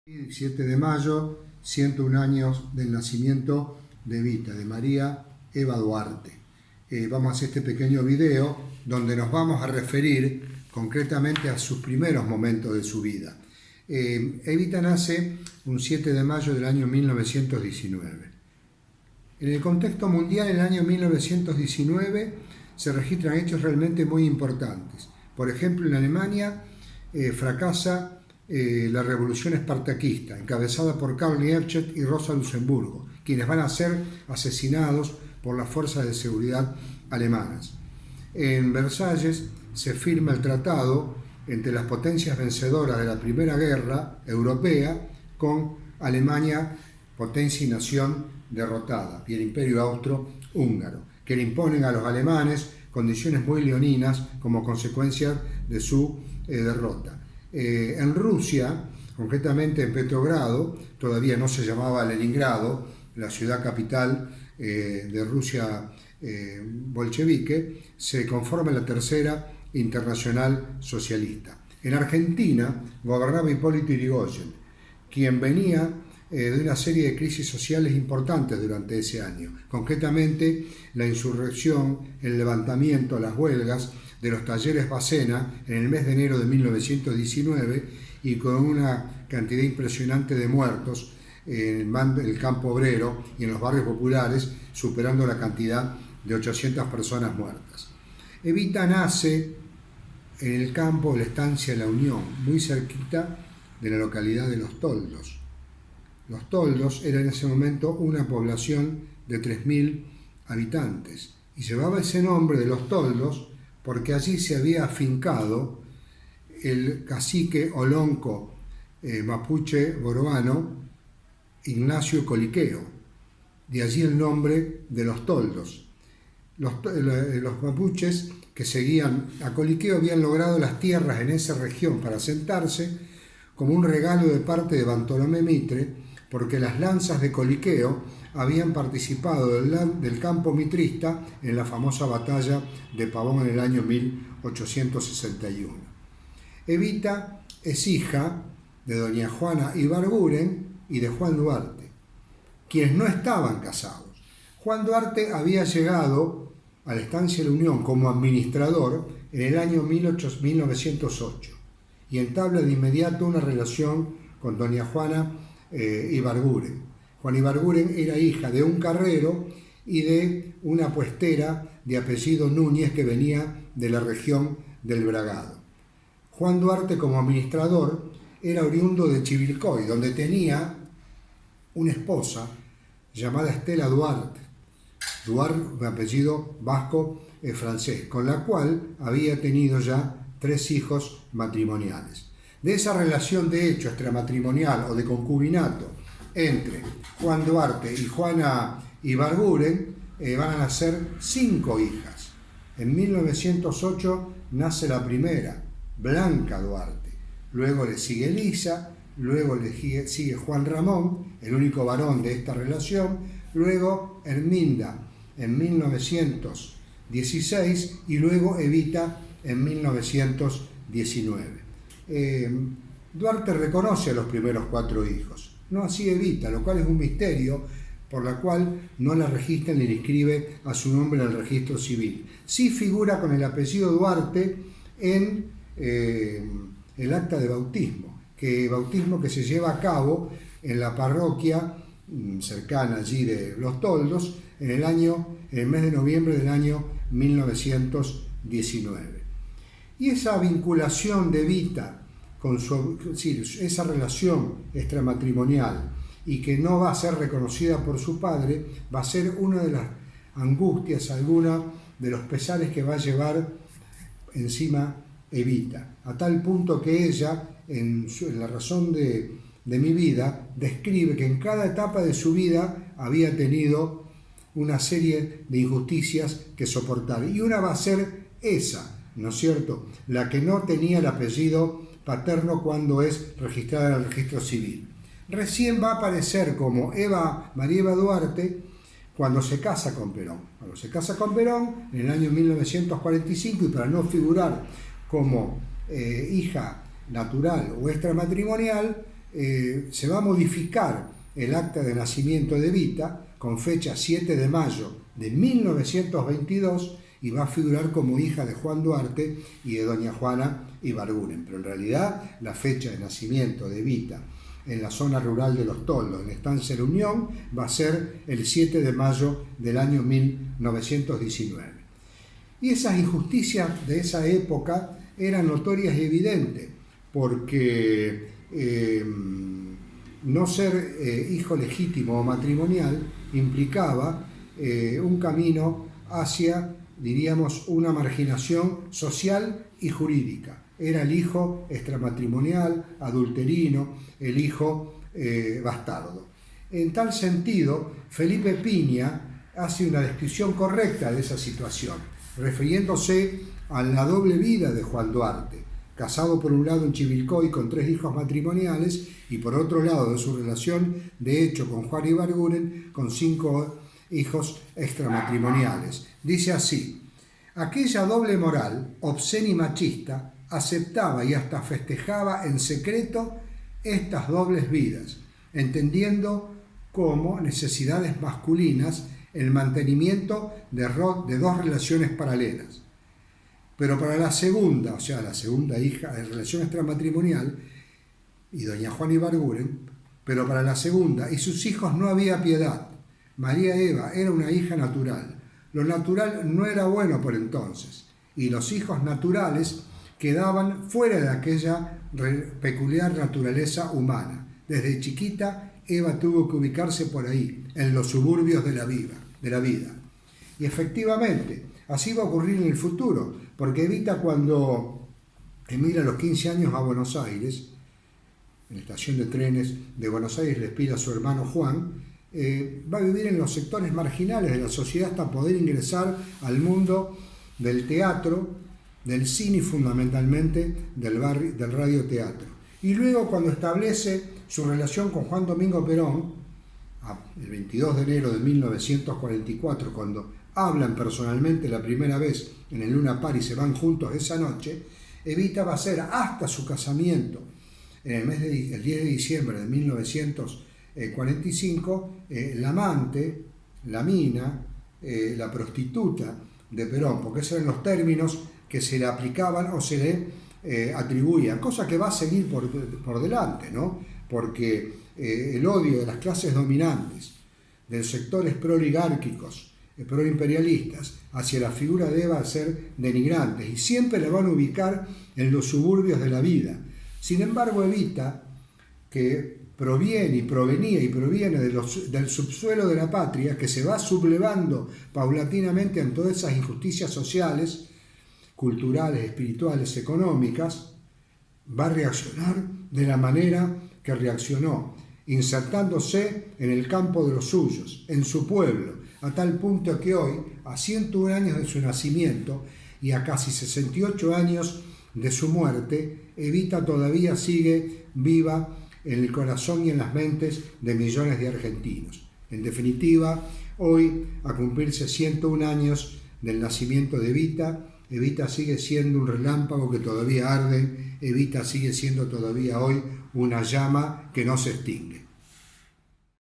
17 de mayo, 101 años del nacimiento de Evita, de María Eva Duarte. Vamos a hacer este pequeño video donde nos vamos a referir concretamente a sus primeros momentos de su vida. Evita nace un 7 de mayo del año 1919. En el contexto mundial, en el año 1919 se registran hechos realmente muy importantes. Por ejemplo, en Alemania fracasa la revolución espartaquista, encabezada por Karl Liebknecht y Rosa Luxemburgo, quienes van a ser asesinados por las fuerzas de seguridad alemanas. En Versalles se firma el tratado entre las potencias vencedoras de la Primera Guerra Europea con Alemania, potencia y nación derrotada, y el Imperio Austro-Húngaro, que le imponen a los alemanes condiciones muy leoninas como consecuencia de su derrota. En Rusia, concretamente en Petrogrado, todavía no se llamaba Leningrado, la ciudad capital de Rusia bolchevique, se conforma la Tercera Internacional Socialista. En Argentina gobernaba Hipólito Yrigoyen, quien venía de una serie de crisis sociales importantes durante ese año, concretamente la insurrección, el levantamiento, las huelgas de los talleres Bacena en el mes de enero de 1919 y con una cantidad impresionante de muertos en el campo obrero y en los barrios populares, superando la cantidad de 800 personas muertas. Evita nace en el campo de la estancia La Unión, muy cerquita de la localidad de Los Toldos. Los Toldos era en ese momento una población de 3.000 habitantes y llevaba ese nombre de Los Toldos porque allí se había afincado el cacique olonco mapuche boroano Ignacio Coliqueo, de allí el nombre de Los Toldos. Los mapuches que seguían a Coliqueo habían logrado las tierras en esa región para asentarse como un regalo de parte de Bartolomé Mitre, porque las lanzas de Coliqueo habían participado del campo mitrista en la famosa batalla de Pavón en el año 1861. Evita es hija de doña Juana Ibarguren y de Juan Duarte, quienes no estaban casados. Juan Duarte había llegado a la estancia de la Unión como administrador en el año 1908 y entabla de inmediato una relación con doña Juana Ibarguren. Juana Ibarguren era hija de un carrero y de una puestera de apellido Núñez que venía de la región del Bragado. Juan Duarte, como administrador, era oriundo de Chivilcoy, donde tenía una esposa llamada Estela Duarte, un apellido vasco francés, con la cual había tenido ya 3 hijos matrimoniales. De esa relación de hecho extramatrimonial o de concubinato entre Juan Duarte y Juana Ibarguren van a nacer 5 hijas. En 1908 nace la primera, Blanca Duarte. Luego le sigue Elisa, luego le sigue Juan Ramón, el único varón de esta relación, luego Herminda en 1916 y luego Evita en 1919. Duarte reconoce a los primeros 4 hijos, no así Evita, lo cual es un misterio por la cual no la registra ni le inscribe a su nombre en el registro civil. Sí figura con el apellido Duarte en el acta de bautismo que se lleva a cabo en la parroquia cercana allí de Los Toldos en el mes de noviembre del año 1919. Y esa vinculación de Evita con esa relación extramatrimonial y que no va a ser reconocida por su padre, va a ser una de las angustias, alguna de los pesares que va a llevar encima Evita, a tal punto que ella, en La razón de mi vida, describe que en cada etapa de su vida había tenido una serie de injusticias que soportar, y una va a ser esa, ¿no es cierto?, la que no tenía el apellido paterno cuando es registrada en el registro civil. Recién va a aparecer como María Eva Duarte cuando se casa con Perón. Cuando se casa con Perón en el año 1945, y para no figurar como hija natural o extramatrimonial, se va a modificar el acta de nacimiento de Evita con fecha 7 de mayo de 1922 y va a figurar como hija de Juan Duarte y de doña Juana Ibarguren. Pero en realidad la fecha de nacimiento de Evita en la zona rural de Los Toldos, en la estancia La Unión, va a ser el 7 de mayo del año 1919. Y esas injusticias de esa época eran notorias y evidentes, porque no ser hijo legítimo o matrimonial implicaba un camino hacia, diríamos, una marginación social y jurídica. Era el hijo extramatrimonial, adulterino, el hijo bastardo. En tal sentido, Felipe Piña hace una descripción correcta de esa situación, refiriéndose a la doble vida de Juan Duarte, casado por un lado en Chivilcoy con 3 hijos matrimoniales y por otro lado de su relación de hecho con Juan Ibarguren con 5 hijos extramatrimoniales. Dice así: aquella doble moral, obscena y machista, aceptaba y hasta festejaba en secreto estas dobles vidas, entendiendo como necesidades masculinas el mantenimiento de 2 relaciones paralelas. Pero para la segunda, o sea, la segunda hija de relación extramatrimonial, y doña Juana Ibarguren, pero para la segunda y sus hijos no había piedad. María Eva era una hija natural. Lo natural no era bueno por entonces, y los hijos naturales quedaban fuera de aquella peculiar naturaleza humana. Desde chiquita, Eva tuvo que ubicarse por ahí, en los suburbios de la vida. Y efectivamente, así va a ocurrir en el futuro, porque Evita, cuando emigra a los 15 años a Buenos Aires, en la estación de trenes de Buenos Aires le pide a su hermano Juan, va a vivir en los sectores marginales de la sociedad hasta poder ingresar al mundo del teatro, del cine y fundamentalmente del radioteatro. Y luego, cuando establece su relación con Juan Domingo Perón, el 22 de enero de 1944, cuando hablan personalmente la primera vez en el Luna Park y se van juntos esa noche, Evita va a ser hasta su casamiento en el 10 de diciembre de 1945 la amante, la mina, la prostituta de Perón, porque esos eran los términos que se le aplicaban o se le atribuían, cosa que va a seguir por delante, ¿no? Porque el odio de las clases dominantes, de los sectores pro-oligárquicos, pro-imperialistas, hacia la figura de Eva va a ser denigrantes y siempre la van a ubicar en los suburbios de la vida. Sin embargo, Evita, que proviene del subsuelo de la patria, que se va sublevando paulatinamente en todas esas injusticias sociales, culturales, espirituales, económicas, va a reaccionar de la manera que reaccionó, insertándose en el campo de los suyos, en su pueblo, a tal punto que hoy, a 101 años de su nacimiento y a casi 68 años de su muerte, Evita todavía sigue viva en el corazón y en las mentes de millones de argentinos. En definitiva, hoy, a cumplirse 101 años del nacimiento de Evita, Evita sigue siendo un relámpago que todavía arde, Evita sigue siendo todavía hoy una llama que no se extingue.